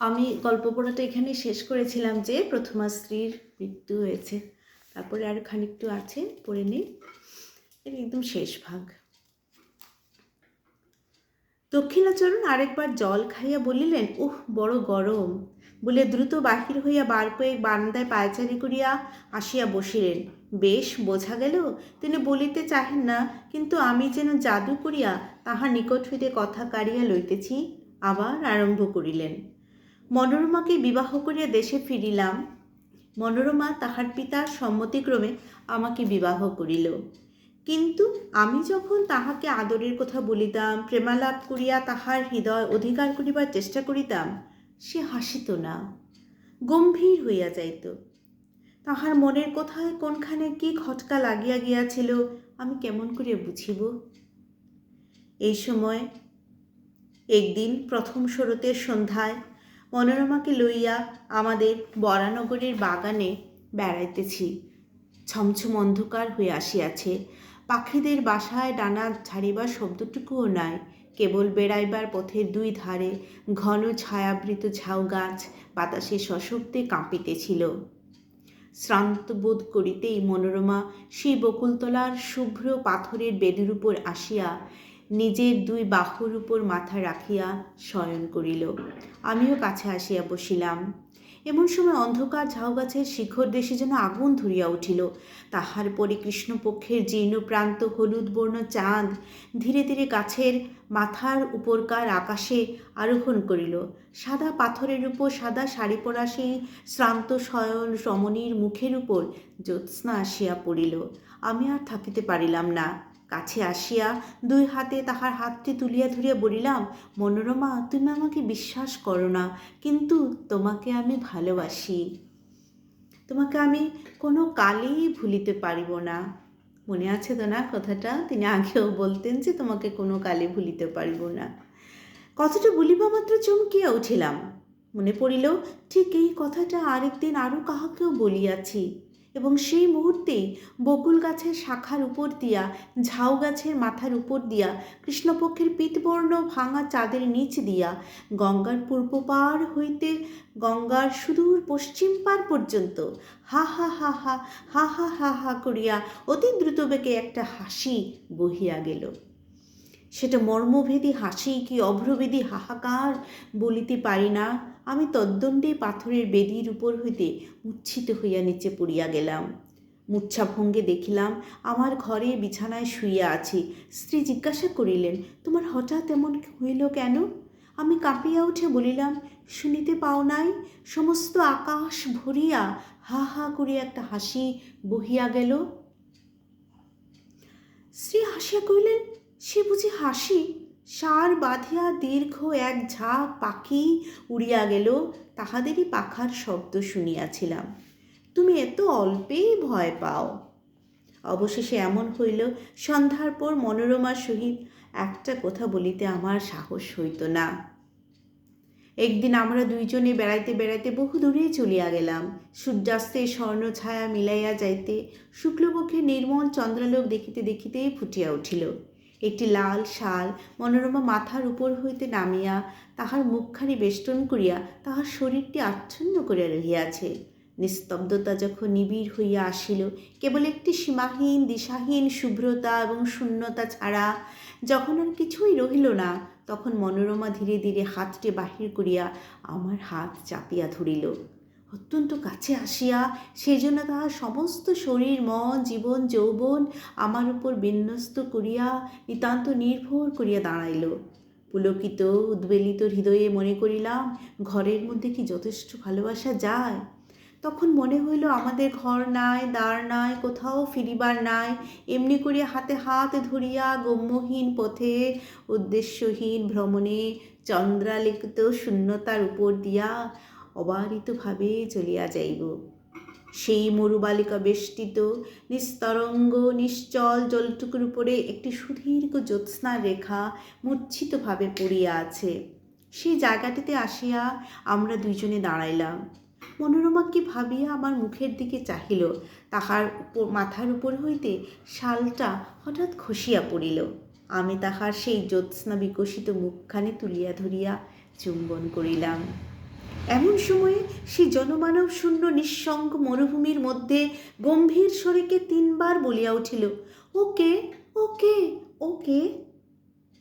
আমি গল্প পড়াটা এখানেই শেষ করেছিলাম যে প্রথমা স্ত্রীর মৃত্যু হয়েছে। তারপরে আর খানিকটু আছে, পড়ে নেই। এর একদম শেষ ভাগ। দক্ষিণাচরণ আরেকবার জল খাইয়া বলিলেন, উহ বড় গরম, বলে দ্রুত বাহির হইয়া বার কয়েক বারান্দায় পায়চারি করিয়া আসিয়া বসিলেন। বেশ বোঝা গেল তিনি বলিতে চাহেন না, কিন্তু আমি যেন জাদু করিয়া তাহার নিকট হইতে কথা কাড়িয়া লইতেছি। আবার আরম্ভ করিলেন, মনোরমাকে বিবাহ করিয়া দেশে ফিরিলাম। মনোরমা তাহার পিতার সম্মতিক্রমে আমাকে বিবাহ করিল। কিন্তু আমি যখন তাহাকে আদরের কথা বলিতাম, প্রেমালাপ করিয়া তাহার হৃদয় অধিকার করিবার চেষ্টা করিতাম, সে হাসিত না, গম্ভীর হইয়া যাইত। তাহার মনের কোথায় কোনখানে কি খটকা লাগিয়া গিয়াছিল আমি কেমন করিয়া বুঝিব? এই সময় একদিন প্রথম শরতের সন্ধ্যায় মনোরমাকে লইয়া আমাদের বরানগরের বাগানে বেড়াইতেছি। ছমছম অন্ধকার হয়ে আসিয়াছে। পাখিদের বাসায় ডানা ঝাড়িবার শব্দটুকুও নাই। কেবল বেড়াইবার পথের দুই ধারে ঘন ছায়াবৃত ঝাউ গাছ বাতাসে সশব্দে কাঁপিতেছিল। শ্রান্ত বোধ করিতেই মনোরমা সেই বকুলতলার শুভ্র পাথরের বেদির উপর আসিয়া নিজের দুই বাহুর উপর মাথা রাখিয়া শয়ন করিল। আমিও কাছে আসিয়া বসিলাম। এমন সময় অন্ধকার ঝাউগাছের শিখর দেশে যেন আগুন ধরিয়া উঠিল। তাহার পরে কৃষ্ণপক্ষের জীর্ণ প্রান্ত হলুদ বর্ণ চাঁদ ধীরে ধীরে গাছের মাথার উপরকার আকাশে আরোহণ করিল। সাদা পাথরের উপর সাদা শাড়ি পরা সেই শ্রান্ত শয়ন রমণীর মুখের উপর জ্যোৎস্না আসিয়া পড়িল। আমি আর থাকিতে পারিলাম না। কাছে আসিয়া দুই হাতে তাহার হাতটি তুলিয়া ধরিয়া বলিলাম, মনোরমা, তুমি আমাকে বিশ্বাস করো না, কিন্তু তোমাকে আমি ভালোবাসি। তোমাকে আমি কোনো কালেই ভুলিতে পারিব না। মনে আছে তো না কথাটা? তিনি আগেও বলতেন যে তোমাকে কোনো কালে ভুলিতে পারিব না। কথাটা বলিবা মাত্র চমকিয়া উঠিলাম। মনে পড়িল ঠিক এই কথাটা আরেকদিন আরও কাহাকেও বলিয়াছি, এবং সেই মুহূর্তেই বকুল গাছের শাখার উপর দিয়া, ঝাউ গাছের মাথার উপর দিয়া, কৃষ্ণপক্ষের পীতবর্ণ ভাঙা চাঁদের নিচ দিয়া, গঙ্গার পূর্ব পার হইতে গঙ্গার সুদূর পশ্চিম পার পর্যন্ত হা হা হা হা হা হা হা হা করিয়া অতি দ্রুত বেগে একটা হাসি বহিয়া গেল। সেটা মর্মভেদী হাসি কি অভ্রভেদী হাহাকার বলিতে পারি না। আমি তদ্দণ্ডে পাথরের বেদির উপর হইতে উচ্ছিত হইয়া নিচে পড়িয়া গেলাম। মূর্ছাভঙ্গে দেখিলাম আমার ঘরে বিছানায় শুইয়া আছি। স্ত্রী জিজ্ঞাসা করিলেন, তোমার হঠাৎ এমন হইল কেন? আমি কাঁপিয়া উঠে বলিলাম, শুনিতে পাও নাই? সমস্ত আকাশ ভরিয়া হা হা করিয়া একটা হাসি বহিয়া গেল। স্ত্রী হাসিয়া কহিলেন, সে বুঝি হাসি? সার বাঁধিয়া দীর্ঘ এক ঝাঁক পাখি উড়িয়া গেল, তাহাদেরই পাখার শব্দ শুনিয়াছিলাম। তুমি এত অল্পেই ভয় পাও। অবশেষে এমন হইল, সন্ধ্যার পর মনোরমার সহিত একটা কথা বলিতে আমার সাহস হইত না। একদিন আমরা দুইজনে বেড়াইতে বেড়াইতে বহু দূরে চলিয়া গেলাম। সূর্যাস্তের স্বর্ণ ছায়া মিলাইয়া যাইতে শুক্লপক্ষের নির্মল চন্দ্রালোক দেখিতে দেখিতেই ফুটিয়া উঠিল। একটি লাল শাল মনোরমা মাথার উপর হইতে নামিয়া তাহার মুখখানি বেষ্টন করিয়া তাহার শরীরটি আচ্ছন্ন করিয়া রহিয়াছে। নিস্তব্ধতা যখন নিবিড় হইয়া আসিল, কেবল একটি সীমাহীন দিশাহীন শুভ্রতা এবং শূন্যতা ছাড়া যখন আর কিছুই রহিল না, তখন মনোরমা ধীরে ধীরে হাতটি বাহির করিয়া আমার হাত চাপিয়া ধরিল। অত্যন্ত কাছে আসিয়া সেই জন্য তাহার সমস্ত শরীর, মন, জীবন, যৌবন আমার উপর বিন্যস্ত করিয়া নিতান্ত নির্ভর করিয়া দাঁড়াইল। পুলকিত উদ্বেলিত হৃদয়ে মনে করিলাম, ঘরের মধ্যে কি যথেষ্ট ভালোবাসা যায়? তখন মনে হইল আমাদের ঘর নাই, দ্বার নাই, কোথাও ফিরিবার নাই। এমনি করিয়া হাতে হাত ধরিয়া গম্যহীন পথে উদ্দেশ্যহীন ভ্রমণে চন্দ্রালিখিত শূন্যতার উপর দিয়া অবারিতভাবে চলিয়া যাইব। সেই মরুবালিকা বেষ্টিত নিস্তরঙ্গ নিশ্চল জলটুকুর উপরে একটি সুদীর্ঘ জ্যোৎস্নার রেখা মূর্ছিতভাবে পড়িয়া আছে। সেই জায়গাটিতে আসিয়া আমরা দুইজনে দাঁড়াইলাম। মনোরমা কি ভাবিয়া আমার মুখের দিকে চাহিল। তাহার মাথার উপর হইতে শালটা হঠাৎ খসিয়া পড়িল। আমি তাহার সেই জ্যোৎস্না বিকশিত মুখখানি তুলিয়া ধরিয়া চুম্বন করিলাম। এমন সময়ে সেই জনমানব শূন্য নিঃসঙ্গ মরুভূমির মধ্যে গম্ভীর স্বরেকে 3বার বলিয়া উঠিল, ওকে ওকে ওকে।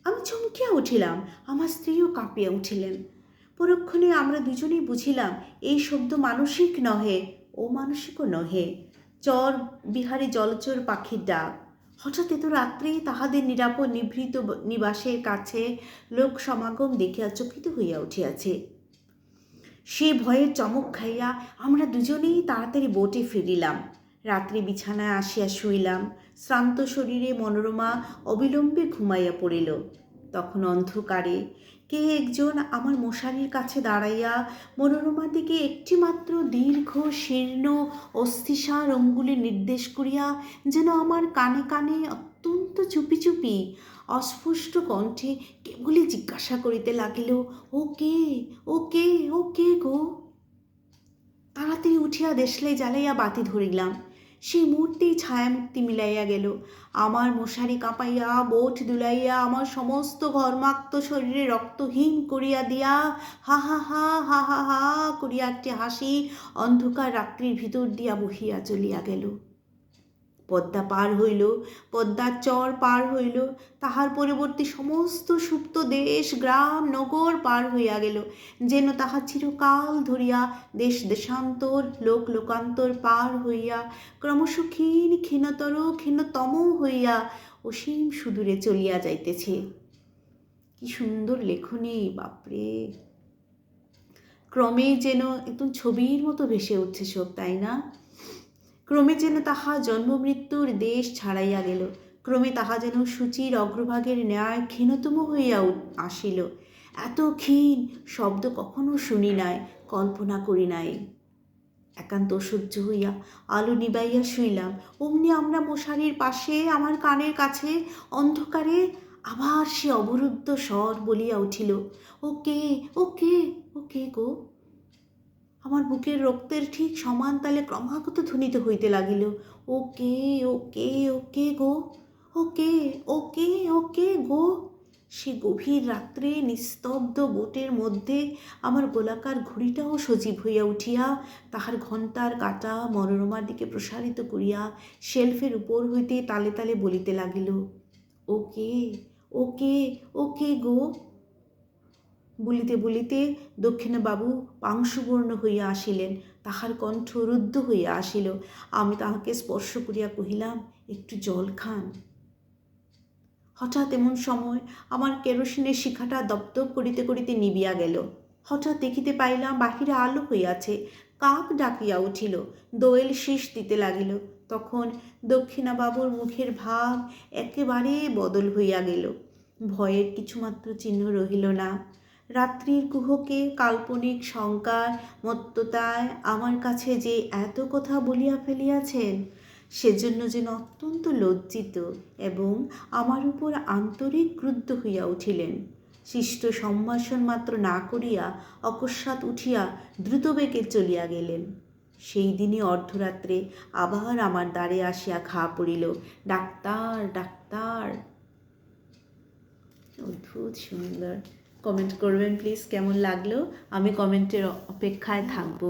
আমি চমকিয়া উঠিলাম, আমার স্ত্রীও কাঁপিয়া উঠিলেন। পরক্ষণে আমরা দুজনেই বুঝিলাম এই শব্দ মানসিক নহে, অমানসিকও নহে, চর বিহারী জলচর পাখির ডাক। হঠাৎ এত রাত্রে তাহাদের নিরাপদ নিভৃত নিবাসের কাছে লোক সমাগম দেখিয়া চকিত হইয়া উঠিয়াছে। সে ভয়ের চমক খাইয়া আমরা দুজনেই তাড়াতাড়ি বোটে ফিরিলাম। রাত্রি বিছানায় আসিয়া শুইলাম। শ্রান্ত শরীরে মনোরমা অবিলম্বে ঘুমাইয়া পড়িল। তখন অন্ধকারে কে একজন আমার মশারির কাছে দাঁড়াইয়া মনোরমার দিকে একটিমাত্র দীর্ঘ শীর্ণ অস্থিসার অঙ্গুলি নির্দেশ করিয়া যেন আমার কানে কানে অত্যন্ত চুপি চুপি অস্ফুষ্ট কণ্ঠে কেবলই জিজ্ঞাসা করিতে লাগিল, ও কে, ও কে, ও কে গো। তাড়াতাড়ি উঠিয়া দেশলাই জ্বালাইয়া বাতি ধরিলাম। সেই মুহূর্তেই ছায়ামূর্তি মিলাইয়া গেল। আমার মশারি কাঁপাইয়া বোট দুলাইয়া আমার সমস্ত ঘর্মাক্ত শরীরে রক্তহীন করিয়া দিয়া হা হা হা হা হা হা করিয়া একটি হাসি অন্ধকার রাত্রির ভিতর দিয়া বহিয়া চলিয়া গেল। পদ্মা পার হইল, পদ্মার চর পার হইল, তাহার পরবর্তী সমস্ত সুপ্ত দেশ গ্রাম নগর পার হইয়া গেল, যেন তাহা চিরকাল ধরিয়া দেশ দেশান্তর লোক লোকান্তর পার হইয়া ক্রমশ ক্ষীণ ক্ষীণতর ক্ষীণতম হইয়া অসীম সুদূরে চলিয়া যাইতেছে। কি সুন্দর লেখনী, বাপরে! ক্রমে যেন একদম ছবির মতো ভেসে উঠছে সব, তাই না? ক্রমে যেন তাহা জন্মমৃত্যুর দেশ ছাড়াইয়া গেল। ক্রমে তাহা যেন সূচির অগ্রভাগের ন্যায় ক্ষীণতম হইয়া আসিল। এত ক্ষীণ শব্দ কখনো শুনি নাই, কল্পনা করি নাই। একান্ত অসহ্য হইয়া আলো নিবাইয়া শুইলাম। অমনি আমরা মশারির পাশে আমার কানের কাছে অন্ধকারে আবার সে অবরুদ্ধ স্বর বলিয়া উঠিল, ওকে ওকে ওকে গো। আমার বুকের রক্তের ঠিক সমান তালে ক্রমাগত ধ্বনিত হইতে লাগিল, ওকে ওকে ওকে গো, ওকে ওকে ওকে গো। সে গভীর রাত্রে নিস্তব্ধ বোটের মধ্যে আমার গোলাকার ঘড়িটাও সজীব হইয়া উঠিয়া তাহার ঘণ্টার কাঁটা মনোরমার দিকে প্রসারিত করিয়া শেলফের উপর হইতে তালে তালে বলিতে লাগিল, ওকে ওকে ওকে গো। বলিতে বলিতে দক্ষিণবাবু পাংশুবর্ণ হইয়া আসিলেন, তাহার কণ্ঠ রুদ্ধ হইয়া আসিল। আমি তাহাকে স্পর্শ করিয়া কহিলাম, একটু জল খান। হঠাৎ এমন সময় আমার কেরোসিনের শিখাটা দপদপ করিতে করিতে নিবিয়া গেল। হঠাৎ দেখিতে পাইলাম বাহিরে আলো হইয়াছে। কাক ডাকিয়া উঠিল, দোয়েল শীষ দিতে লাগিল। তখন দক্ষিণাবাবুর মুখের ভাব একেবারে বদল হইয়া গেল। ভয়ের কিছুমাত্র চিহ্ন রহিল না। রাত্রির কুহকে কাল্পনিক শঙ্কার মত্ততায় আমার কাছে যে এত কথা বলিয়া ফেলিয়াছেন, সেজন্য যেন অত্যন্ত লজ্জিত এবং আমার উপর আন্তরিক ক্রুদ্ধ হইয়া উঠিলেন। শিষ্ট সম্ভাষণ মাত্র না করিয়া অকস্মাৎ উঠিয়া দ্রুতবেগে চলিয়া গেলেন। সেই দিনই অর্ধরাত্রে আবার আমার দ্বারে আসিয়া ঘা পড়িল, ডাক্তার ডাক্তার। অদ্ভুত সুন্দর। কমেন্ট করবেন প্লিজ কেমন লাগলো, আমি কমেন্টের অপেক্ষায় থাকবো।